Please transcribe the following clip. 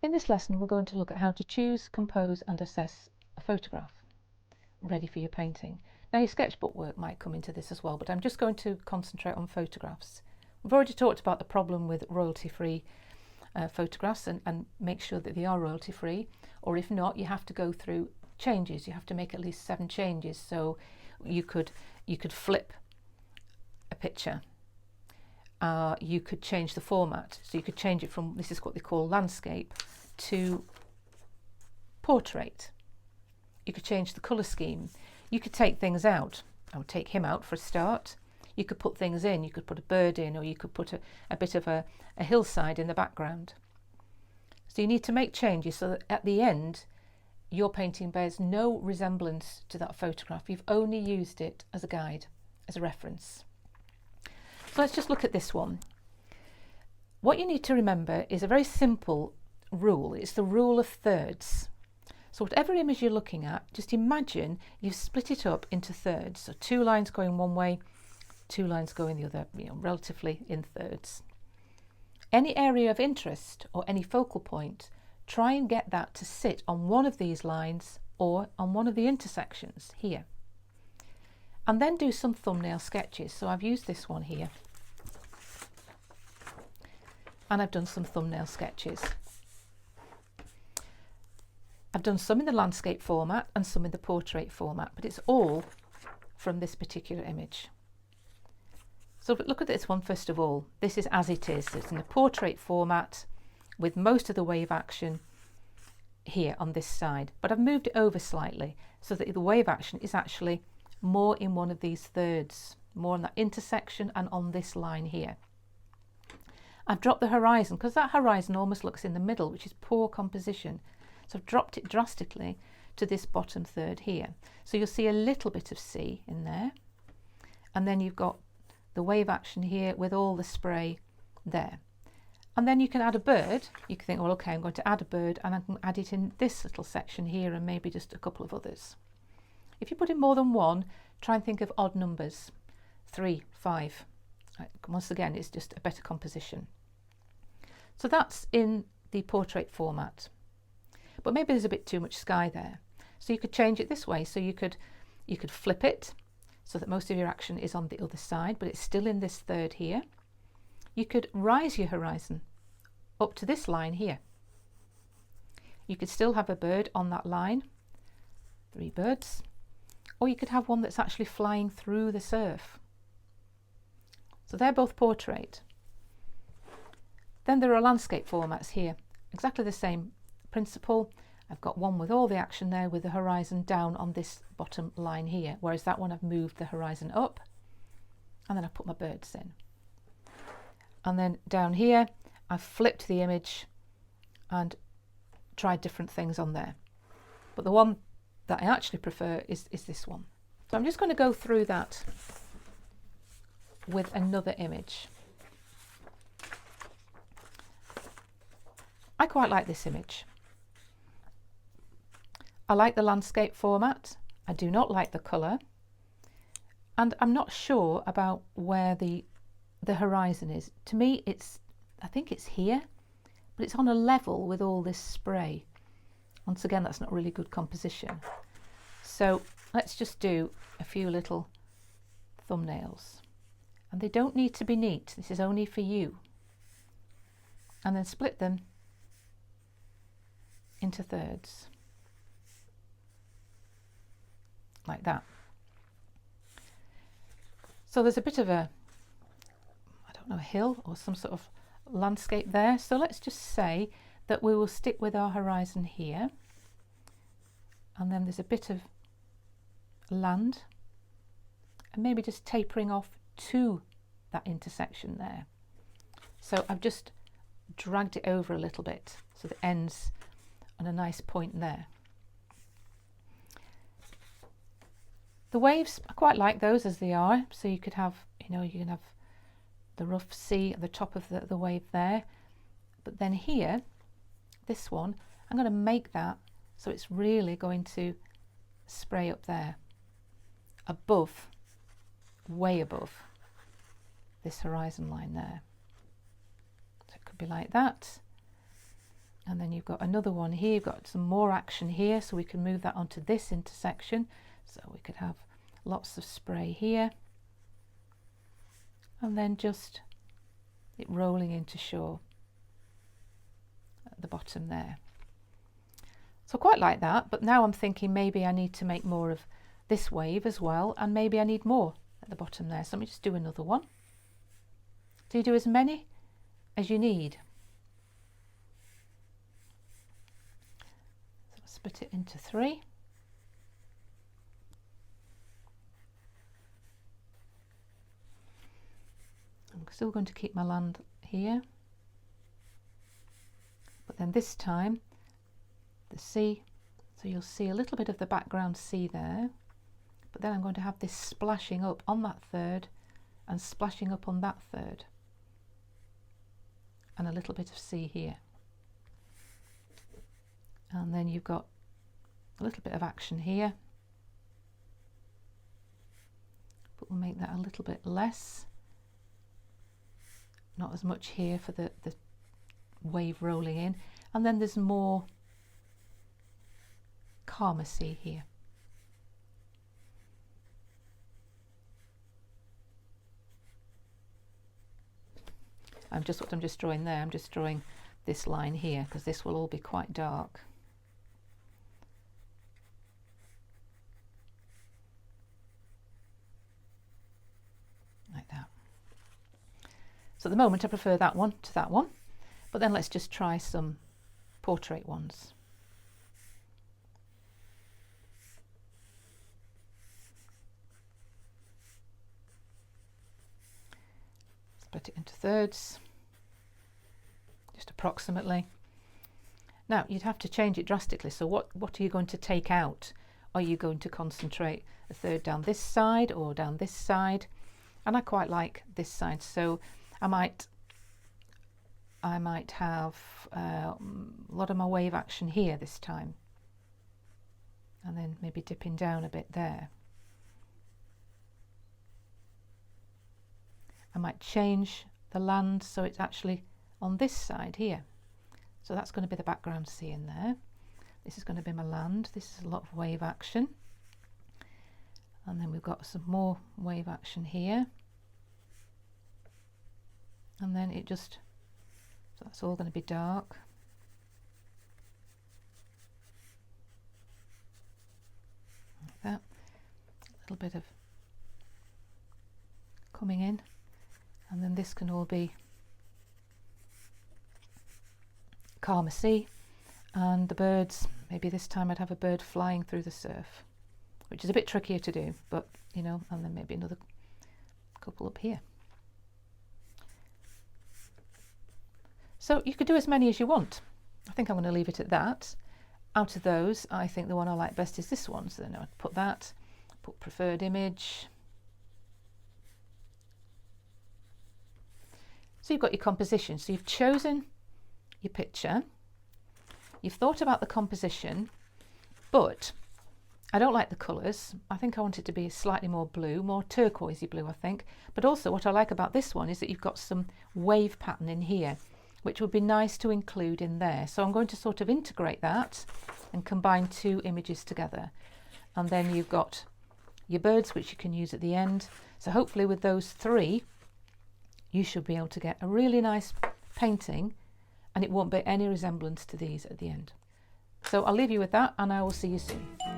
In this lesson, we're going to look at how to choose, compose and assess a photograph ready for your painting. Now, your sketchbook work might come into this as well, but I'm just going to concentrate on photographs. We've already talked about the problem with royalty-free photographs and make sure that they are royalty-free, or if not, you have to go through changes. You have to make at least 7 changes. So you could flip a picture. You could change the format, so you could change it from, this is what they call landscape, to portrait. You could change the colour scheme. You could take things out. I would take him out for a start. You could put things in. You could put a bird in, or you could put a bit of a hillside in the background. So you need to make changes so that at the end your painting bears no resemblance to that photograph. You've only used it as a guide, as a reference. So let's just look at this one. What you need to remember is a very simple rule. It's the rule of thirds. So whatever image you're looking at, just imagine you've split it up into thirds. So 2 lines going one way, 2 lines going the other, relatively in thirds. Any area of interest or any focal point, try and get that to sit on one of these lines or on one of the intersections here. And then do some thumbnail sketches. So I've used this one here. And I've done some thumbnail sketches. I've done some in the landscape format and some in the portrait format, but it's all from this particular image. So look at this one first of all. This is as it is. It's in the portrait format with most of the wave action here on this side, but I've moved it over slightly so that the wave action is actually more in one of these thirds, more on that intersection and on this line here. I've dropped the horizon because that horizon almost looks in the middle, which is poor composition. So I've dropped it drastically to this bottom third here. So you'll see a little bit of sea in there. And then you've got the wave action here with all the spray there. And then you can add a bird. You can think, well, okay, I'm going to add a bird and I can add it in this little section here and maybe just a couple of others. If you put in more than one, try and think of odd numbers, 3, 5. Right, once again, it's just a better composition. So that's in the portrait format. But maybe there's a bit too much sky there. So you could change it this way. So you could flip it so that most of your action is on the other side, but it's still in this third here. You could rise your horizon up to this line here. You could still have a bird on that line, 3 birds. Or you could have one that's actually flying through the surf. So they're both portrait. Then there are landscape formats here. Exactly the same principle. I've got one with all the action there with the horizon down on this bottom line here, whereas that one I've moved the horizon up and then I've put my birds in. And then down here I've flipped the image and tried different things on there. But the one that I actually prefer is this one. So I'm just going to go through that with another image. I quite like this image. I like the landscape format. I do not like the colour. And I'm not sure about where the horizon is. To me, I think it's here, but it's on a level with all this spray. Once again, that's not really good composition. So let's just do a few little thumbnails. And they don't need to be neat. This is only for you. And then split them into thirds. Like that. So there's a bit of a, I don't know, a hill or some sort of landscape there. So let's just say that we will stick with our horizon here. And then there's a bit of land and maybe just tapering off to that intersection there. So I've just dragged it over a little bit so that it ends on a nice point there. The waves, I quite like those as they are. So you could have, you can have the rough sea at the top of the wave there. But then here, this one, I'm going to make that so it's really going to spray up there, above, way above this horizon line there. So it could be like that. And then you've got another one here, you've got some more action here, so we can move that onto this intersection. So we could have lots of spray here, and then just it rolling into shore at the bottom there. So quite like that, but now I'm thinking maybe I need to make more of this wave as well, and maybe I need more at the bottom there. So let me just do another one. So you do as many as you need. So split it into 3. I'm still going to keep my land here, but then this time the sea, so you'll see a little bit of the background sea there, but then I'm going to have this splashing up on that third and splashing up on that third, and a little bit of sea here. And then you've got a little bit of action here, but we'll make that a little bit less. Not as much here for the wave rolling in, and then there's more calmer sea here. I'm just drawing there, I'm just drawing this line here because this will all be quite dark. Like that. So at the moment I prefer that one to that one, but then let's just try some portrait ones. Split it into thirds, just approximately. Now you'd have to change it drastically, so what are you going to take out? Are you going to concentrate a third down this side or down this side? And I quite like this side, so I might have a lot of my wave action here this time, and then maybe dipping down a bit there. I might change the land so it's actually on this side here. So that's going to be the background sea in there. This is going to be my land. This is a lot of wave action. And then we've got some more wave action here. And then it just, so that's all going to be dark. Like that. A little bit of coming in. And then this can all be calmer sea, and the birds, maybe this time I'd have a bird flying through the surf, which is a bit trickier to do, but you know, and then maybe another couple up here. So you could do as many as you want. I think I'm going to leave it at that. Out of those, I think the one I like best is this one, so then I'd put that, put preferred image. So you've got your composition, so you've chosen your picture, you've thought about the composition, but I don't like the colours. I think I want it to be slightly more blue, more turquoisey blue I think, but also what I like about this one is that you've got some wave pattern in here, which would be nice to include in there. So I'm going to sort of integrate that and combine 2 images together, and then you've got your birds which you can use at the end. So hopefully with those 3 you should be able to get a really nice painting, and it won't bear any resemblance to these at the end. So I'll leave you with that, and I will see you soon.